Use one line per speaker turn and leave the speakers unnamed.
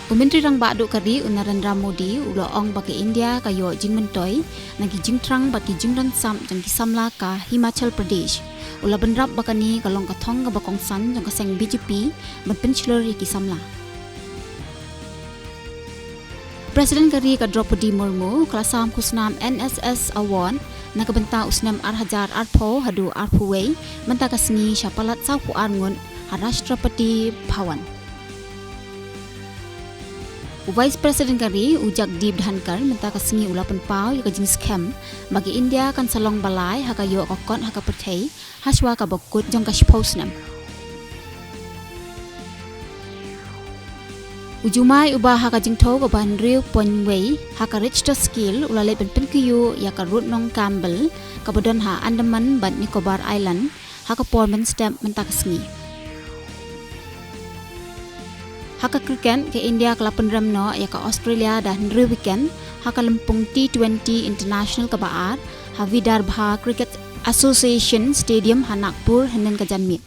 Menteri Rang Badu Kari Narendra Modi ulo ong bagi India kayo jing mentoi nagi jing trang bagi jing ran sam jang ki samla ka Himachal Pradesh ula benrap bakani kalong kathong ka bakong san jang ka seng BJP benpenchlor ki samla. Presiden Kari ka Draupadi Murmu kelasam kusnam NSS Award nakabenta usnam Arhajar Arpo hadu Arpuwei menta kasngi syapalat sapu arngun Rashtrapati Bhawan. Vice President Kari ujak Deep Dhankar menta kasengi ulapan pau ya kajing scam bagi India kan salong balai haka yo kokon haka perthai haswa ka bokut jong ka posnam. Ujumai ubah haka jing tho ka ban riu ponwei haka Richter skill ulale pen kiyu ya ka root nong Campbell ka bodon ha Andaman ban Nicobar Island haka portman stamp menta kasengi. Haka kriket ke India kelapan ramno ya ke Australia dan hari weekend haka lempung T20 International ke Baat ha Vidarbha Cricket Association Stadium ha Nagpur henen ke Janmit.